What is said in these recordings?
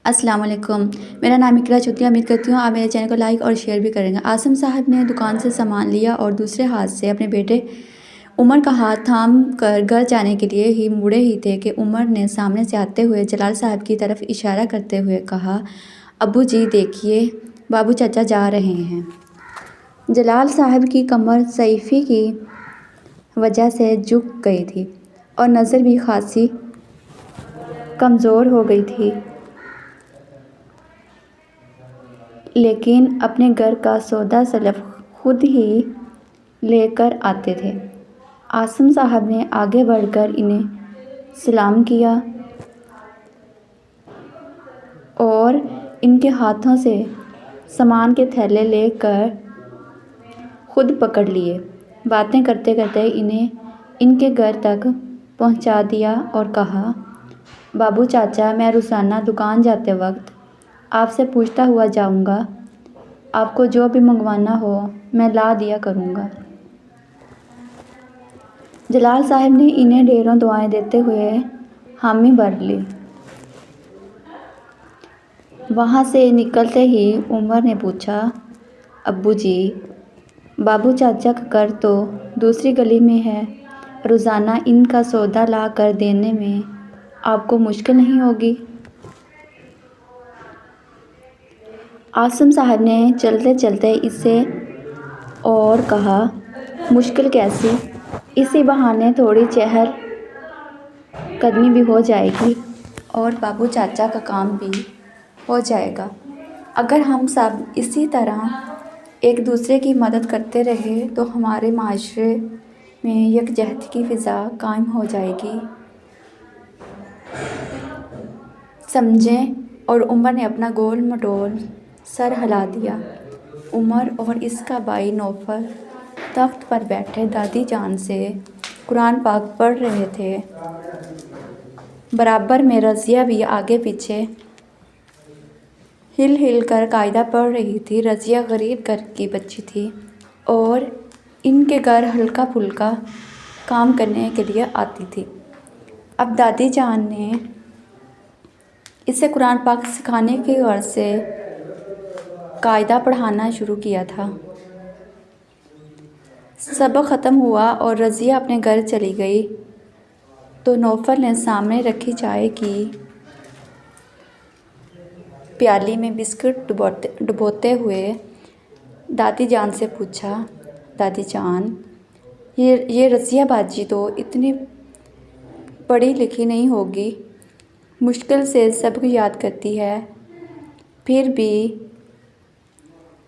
अस्सलाम वालेकुम। मेरा नाम इकरा चौधरी। उम्मीद करती हूँ आप मेरे चैनल को लाइक और शेयर भी करेंगे। आसिम साहब ने दुकान से सामान लिया और दूसरे हाथ से अपने बेटे उमर का हाथ थाम कर घर जाने के लिए ही मुड़े ही थे कि उमर ने सामने से आते हुए जलाल साहब की तरफ इशारा करते हुए कहा, अब्बू जी देखिए, बाबू चाचा जा रहे हैं। जलाल साहब की कमर सैफ़ी की वजह से झुक गई थी और नज़र भी खासी कमज़ोर हो गई थी, लेकिन अपने घर का सौदा सलफ खुद ही लेकर आते थे। आसिम साहब ने आगे बढ़कर इन्हें सलाम किया और इनके हाथों से सामान के थैले लेकर खुद पकड़ लिए। बातें करते करते इन्हें इनके घर तक पहुंचा दिया और कहा, बाबू चाचा मैं रोज़ाना दुकान जाते वक्त आपसे पूछता हुआ जाऊंगा, आपको जो भी मंगवाना हो मैं ला दिया करूंगा। जलाल साहब ने इन्हें ढेरों दुआएं देते हुए हामी भर ली। वहाँ से निकलते ही उमर ने पूछा, अब्बू जी, बाबू चाचा का घर तो दूसरी गली में है, रोज़ाना इनका सौदा ला कर देने में आपको मुश्किल नहीं होगी? आसिम साहब ने चलते चलते इससे और कहा, मुश्किल कैसी, इसी बहाने थोड़ी चहल कदमी भी हो जाएगी और बाबू चाचा का काम भी हो जाएगा। अगर हम सब इसी तरह एक दूसरे की मदद करते रहे तो हमारे माशरे में यकजहती की फ़िज़ा कायम हो जाएगी, समझें। और उमर ने अपना गोल मटोल सर हिला दिया। उमर और इसका भाई नौफल तख्त पर बैठे दादी जान से कुरान पाक पढ़ रहे थे। बराबर में रज़िया भी आगे पीछे हिल हिल कर कायदा पढ़ रही थी। रज़िया गरीब घर की बच्ची थी और इनके घर हल्का फुल्का काम करने के लिए आती थी। अब दादी जान ने इसे कुरान पाक सिखाने की गर्ज से कायदा पढ़ाना शुरू किया था। सबक ख़त्म हुआ और रज़िया अपने घर चली गई तो नौफल ने सामने रखी चाय की प्याली में बिस्कुट डुबोते हुए दादी जान से पूछा, दादी जान, ये रज़िया बाजी तो इतनी पढ़ी लिखी नहीं होगी, मुश्किल से सबक याद करती है, फिर भी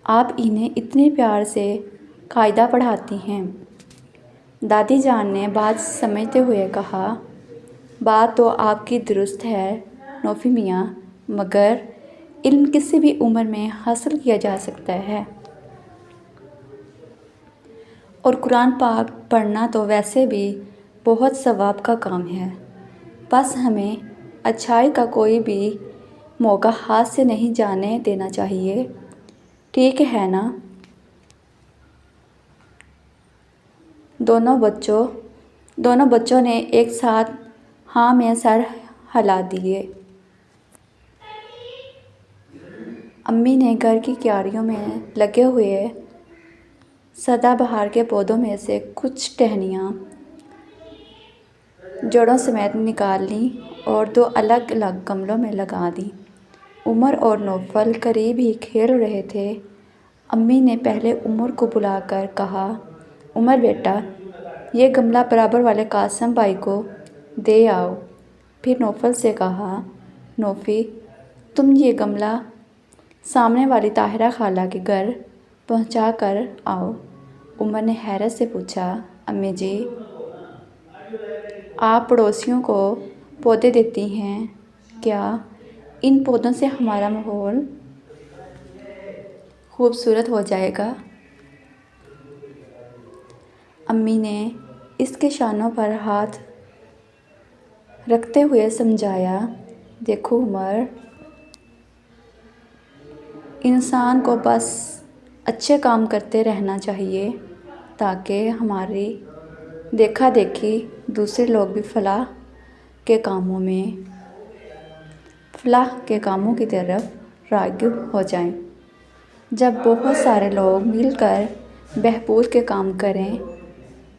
आप इन्हें इतने प्यार से कायदा पढ़ाती हैं। दादी जान ने बात समझते हुए कहा, बात तो आपकी दुरुस्त है नौफ़ी मियाँ, मगर इल्म किसी भी उम्र में हासिल किया जा सकता है और कुरान पाक पढ़ना तो वैसे भी बहुत सवाब का काम है। बस हमें अच्छाई का कोई भी मौका हाथ से नहीं जाने देना चाहिए, ठीक है ना? दोनों बच्चों ने एक साथ हाँ में सर हिला दिए। अम्मी ने घर की क्यारियों में लगे हुए सदाबहार के पौधों में से कुछ टहनियाँ जड़ों समेत निकाल लीं और दो अलग अलग गमलों में लगा दी। उमर और नौफल करीब ही खेल रहे थे। अम्मी ने पहले उमर को बुलाकर कहा, उमर बेटा, ये गमला बराबर वाले कासम भाई को दे आओ। फिर नौफल से कहा, नौफ़ी, तुम ये गमला सामने वाली ताहिरा खाला के घर पहुंचा कर आओ। उमर ने हैरत से पूछा, अम्मी जी, आप पड़ोसियों को पौधे देती हैं क्या? इन पौधों से हमारा माहौल खूबसूरत हो जाएगा। अम्मी ने इसके शानों पर हाथ रखते हुए समझाया, देखो उमर, इंसान को बस अच्छे काम करते रहना चाहिए ताकि हमारी देखा देखी दूसरे लोग भी फलाह के कामों में فلاح کے کاموں کی طرف راغب ہو جائیں۔ جب بہت سارے لوگ مل کر بہبود کے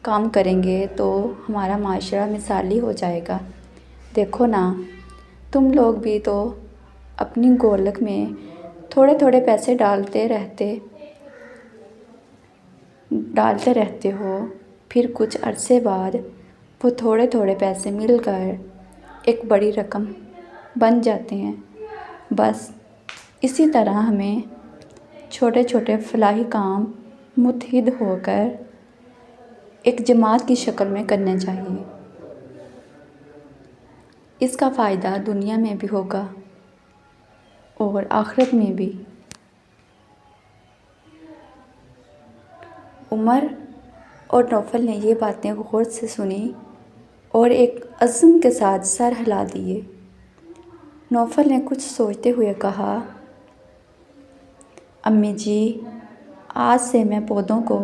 کام کریں گے تو ہمارا معاشرہ مثالی ہو جائے گا۔ دیکھو نا، تم لوگ بھی تو اپنی گولک میں تھوڑے تھوڑے پیسے ڈالتے رہتے ہو، پھر کچھ عرصے بعد وہ تھوڑے تھوڑے پیسے مل کر ایک بڑی رقم بن جاتے ہیں۔ بس اسی طرح ہمیں چھوٹے چھوٹے فلاحی کام متحد ہو کر ایک جماعت کی شکل میں کرنے چاہیے۔ اس کا فائدہ دنیا میں بھی ہوگا اور آخرت میں بھی۔ عمر اور نوفل نے یہ باتیں غور سے سنی اور ایک عزم کے ساتھ سر ہلا دیے۔ نوفل نے کچھ سوچتے ہوئے کہا، امی جی، آج سے میں پودوں کو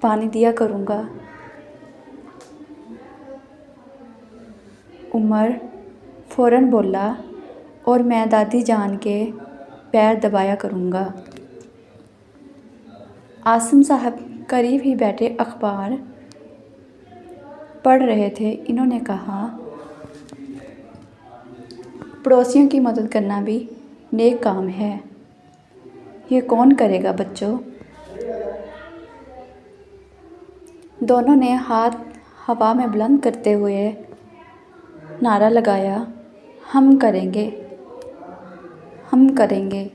پانی دیا کروں گا۔ عمر فوراً بولا، اور میں دادی جان کے پیر دبایا کروں گا۔ عاصم صاحب قریب ہی بیٹھے اخبار پڑھ رہے تھے۔ انہوں نے کہا، پڑوسیوں کی مدد کرنا بھی نیک کام ہے، یہ کون کرے گا بچوں؟ دونوں نے ہاتھ ہوا میں بلند کرتے ہوئے نعرہ لگایا، ہم کریں گے، ہم کریں گے۔